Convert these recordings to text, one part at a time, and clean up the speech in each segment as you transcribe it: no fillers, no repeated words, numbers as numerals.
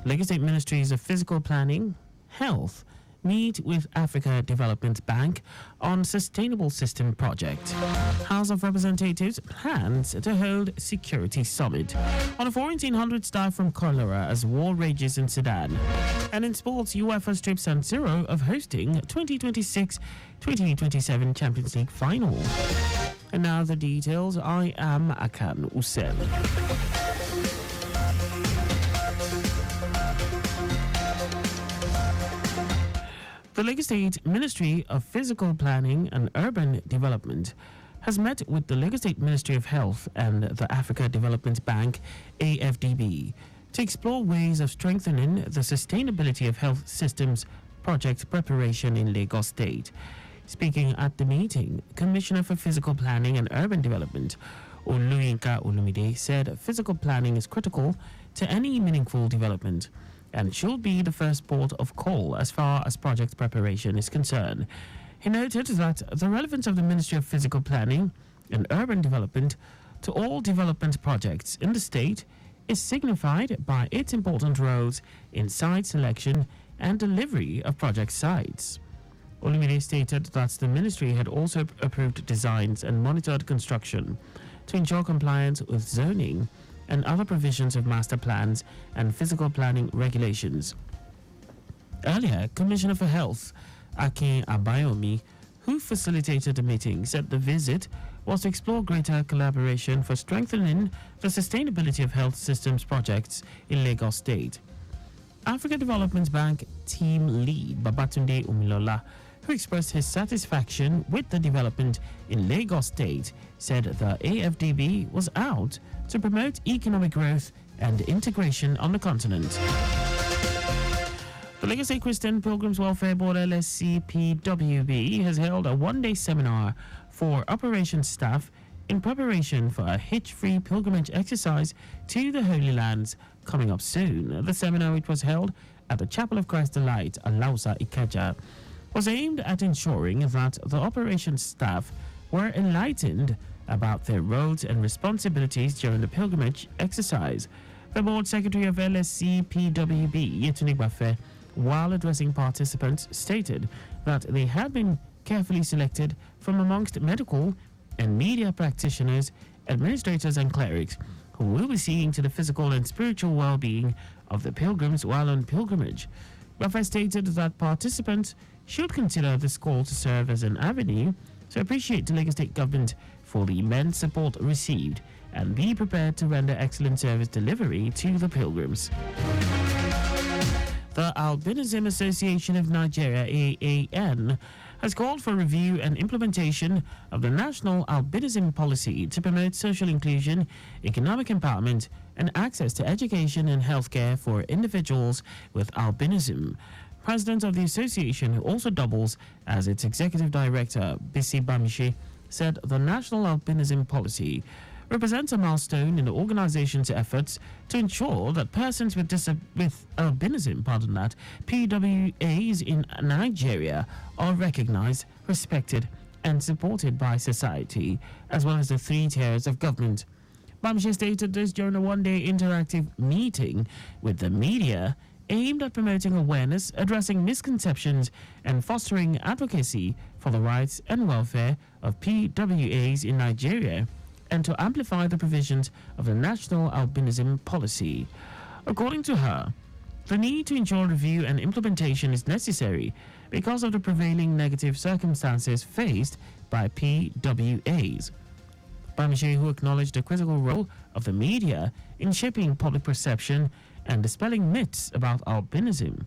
Lagos State Ministries of Physical Planning, Health meet with Africa Development Bank on Sustainable System Project. House of Representatives plans to hold Security Summit on 1,400 staff from cholera as war rages in Sudan. And in sports, UEFA strips San Siro of hosting 2026-2027 Champions League final. And now the details. I am Akan Usen. The Lagos State Ministry of Physical Planning and Urban Development has met with the Lagos State Ministry of Health and the Africa Development Bank, AFDB, to explore ways of strengthening the sustainability of health systems project preparation in Lagos State. Speaking at the meeting, Commissioner for Physical Planning and Urban Development, Oluyinka Olumide, said physical planning is critical to any meaningful development and should be the first port of call as far as project preparation is concerned. He noted that the relevance of the Ministry of Physical Planning and Urban Development to all development projects in the state is signified by its important roles in site selection and delivery of project sites. Olumide stated that the ministry had also approved designs and monitored construction to ensure compliance with zoning and other provisions of master plans and physical planning regulations. Earlier, Commissioner for Health, Akan Usen, who facilitated the meeting, said the visit was to explore greater collaboration for strengthening the sustainability of health systems projects in Lagos State. Africa Development Bank team lead Babatunde Umilola, who expressed his satisfaction with the development in Lagos State, said the AFDB was out to promote economic growth and integration on the continent. The Lagos State Christian Pilgrims Welfare Board LSCPWB has held a one-day seminar for operations staff in preparation for a hitch-free pilgrimage exercise to the Holy Lands coming up soon. The seminar, which was held at the Chapel of Christ the Light, Alausa, Ikeja, was aimed at ensuring that the operations staff were enlightened about their roles and responsibilities during the pilgrimage exercise. The board secretary of LSCPWB, Yetunde Bafe, while addressing participants, stated that they had been carefully selected from amongst medical and media practitioners, administrators and clerics who will be seeing to the physical and spiritual well-being of the pilgrims while on pilgrimage. Bafe stated that participants should consider this call to serve as an avenue to appreciate the Lagos State government for the immense support received and be prepared to render excellent service delivery to the pilgrims. The Albinism Association of Nigeria, AAN, has called for review and implementation of the National Albinism Policy to promote social inclusion, economic empowerment, and access to education and healthcare for individuals with albinism. President of the association, who also doubles as its executive director, Bisi Bamishe, said the National Albinism Policy represents a milestone in the organization's efforts to ensure that persons with albinism, PWAs in Nigeria, are recognized, respected, and supported by society, as well as the three tiers of government. Bamishe stated this during a one-day interactive meeting with the media aimed at promoting awareness, addressing misconceptions, and fostering advocacy for the rights and welfare of PWAs in Nigeria, and to amplify the provisions of the National Albinism Policy. According to her, the need to ensure review and implementation is necessary because of the prevailing negative circumstances faced by PWAs. Bamishe, who acknowledged the critical role of the media in shaping public perception and dispelling myths about albinism,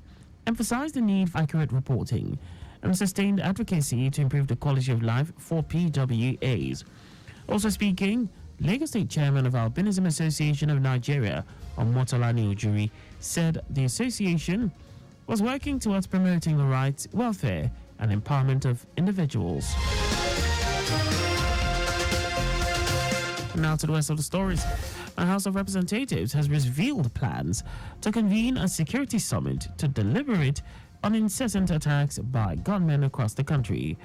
emphasized the need for accurate reporting and sustained advocacy to improve the quality of life for PWAs. Also speaking, Lagos State Chairman of Albinism Association of Nigeria, Omotolani Ujuri, said the association was working towards promoting the rights, welfare, and empowerment of individuals. Now to the rest of the stories. The House of Representatives has revealed plans to convene a security summit to deliberate on incessant attacks by gunmen across the country.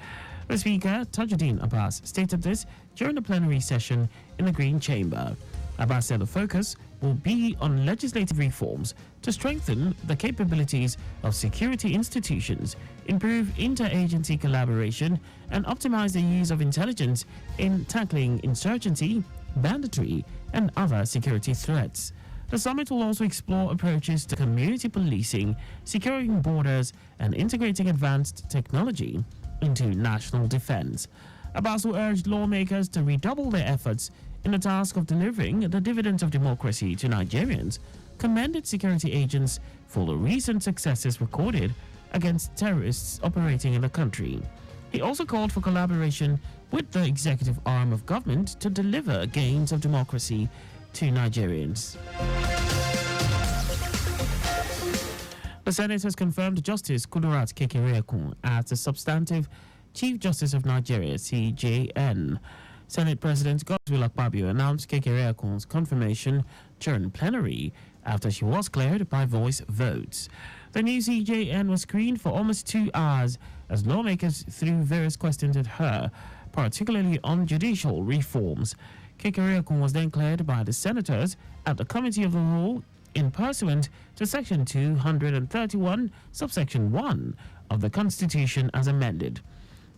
The Speaker, Tajuddin Abbas, stated this during the plenary session in the Green Chamber. Abbas said the focus will be on legislative reforms to strengthen the capabilities of security institutions, improve interagency collaboration, and optimize the use of intelligence in tackling insurgency, banditry, and other security threats. The summit will also explore approaches to community policing, securing borders, and integrating advanced technology into national defense. Abasu urged lawmakers to redouble their efforts in the task of delivering the dividends of democracy to Nigerians, commended security agents for the recent successes recorded against terrorists operating in the country. He also called for collaboration with the executive arm of government to deliver gains of democracy to Nigerians. The Senate has confirmed Justice Kudirat Kekereekun as the substantive Chief Justice of Nigeria, CJN. Senate President Godswill Akpabio announced Kekereekun's confirmation during plenary after she was cleared by voice votes. The new CJN was screened for almost 2 hours as lawmakers threw various questions at her, particularly on judicial reforms. Kekereekun was then cleared by the senators at the Committee of the Rule in pursuant to Section 231, subsection 1 of the Constitution as amended.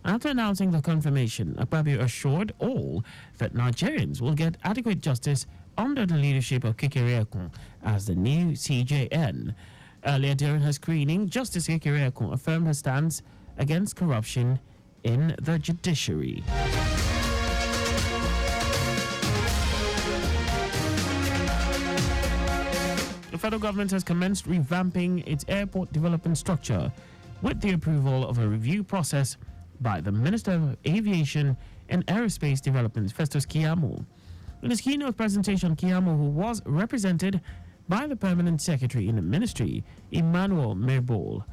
After announcing the confirmation, Akpabio assured all that Nigerians will get adequate justice under the leadership of Kekereekun as the new CJN. Earlier during her screening, Justice Kekereekun affirmed her stance against corruption in the judiciary. The federal government has commenced revamping its airport development structure with the approval of a review process by the Minister of Aviation and Aerospace Development, Festus Keyamo. In his keynote presentation, Keyamo, who was represented by the Permanent Secretary in the Ministry, Emmanuel Merbol,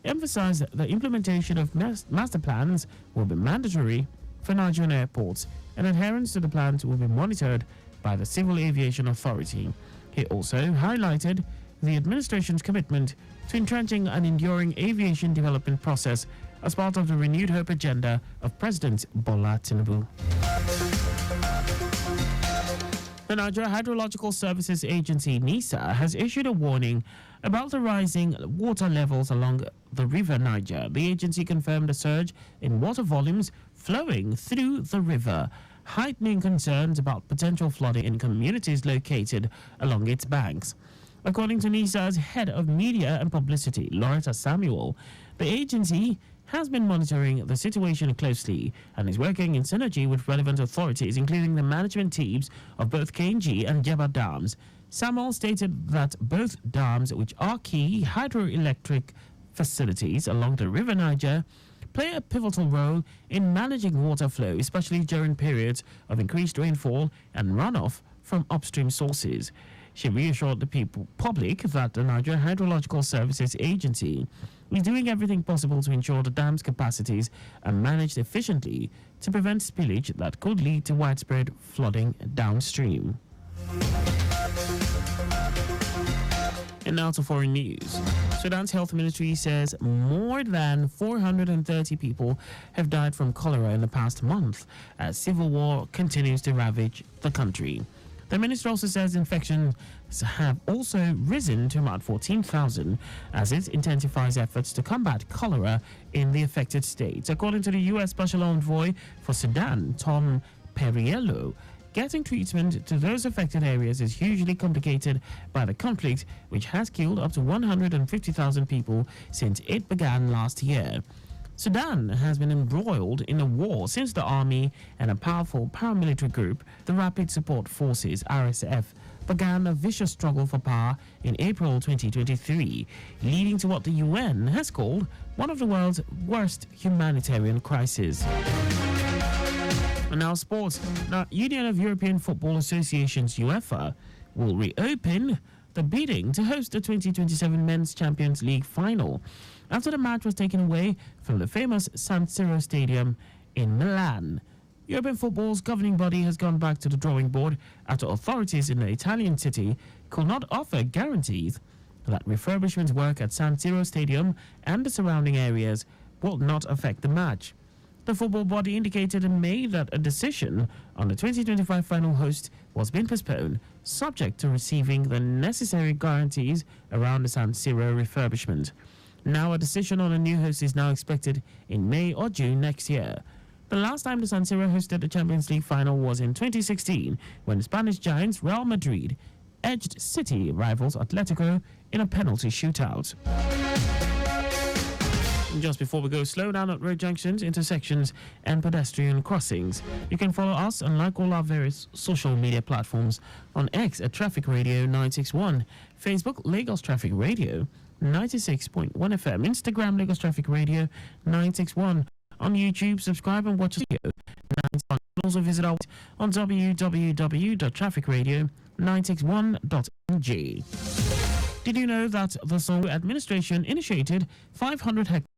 emphasized that the implementation of master plans will be mandatory for Nigerian airports and adherence to the plans will be monitored by the Civil Aviation Authority. He also highlighted the administration's commitment to entrenching an enduring aviation development process as part of the renewed hope agenda of President Bola Tinubu. The Nigeria Hydrological Services Agency, NISA, has issued a warning about the rising water levels along the River Niger. The agency confirmed a surge in water volumes flowing through the river, heightening concerns about potential flooding in communities located along its banks. According to NISA's head of media and publicity, Loretta Samuel, the agency has been monitoring the situation closely and is working in synergy with relevant authorities, including the management teams of both KNG and Jebba dams. Samuel stated that both dams, which are key hydroelectric facilities along the River Niger, play a pivotal role in managing water flow, especially during periods of increased rainfall and runoff from upstream sources. She reassured the public that the Nigeria Hydrological Services Agency is doing everything possible to ensure the dam's capacities are managed efficiently to prevent spillage that could lead to widespread flooding downstream. And now to foreign news. Sudan's health ministry says more than 430 people have died from cholera in the past month as civil war continues to ravage the country. The minister also says infections have also risen to about 14,000 as it intensifies efforts to combat cholera in the affected states. According to the U.S. Special Envoy for Sudan, Tom Perriello, getting treatment to those affected areas is hugely complicated by the conflict, which has killed up to 150,000 people since it began last year. Sudan has been embroiled in a war since the army and a powerful paramilitary group, the Rapid Support Forces (RSF), began a vicious struggle for power in April 2023, leading to what the UN has called one of the world's worst humanitarian crises. And now sports. Now, Union of European Football Associations (UEFA) will reopen the bidding to host the 2027 Men's Champions League final after the match was taken away from the famous San Siro Stadium in Milan. European football's governing body has gone back to the drawing board after authorities in the Italian city could not offer guarantees that refurbishment work at San Siro Stadium and the surrounding areas will not affect the match. The football body indicated in May that a decision on the 2025 final host was being postponed, subject to receiving the necessary guarantees around the San Siro refurbishment. Now, a decision on a new host is now expected in May or June next year. The last time the San Siro hosted the Champions League final was in 2016, when the Spanish giants Real Madrid edged City rivals Atletico in a penalty shootout. Just before we go, slow down at road junctions, intersections, and pedestrian crossings. You can follow us and like all our various social media platforms on X at Traffic Radio 961, Facebook Lagos Traffic Radio 96.1 FM, Instagram Lagos Traffic Radio 961. On YouTube, subscribe and watch us video. Also visit our website on www.trafficradio961.ng. Did you know that the Songwe administration initiated 500 hectares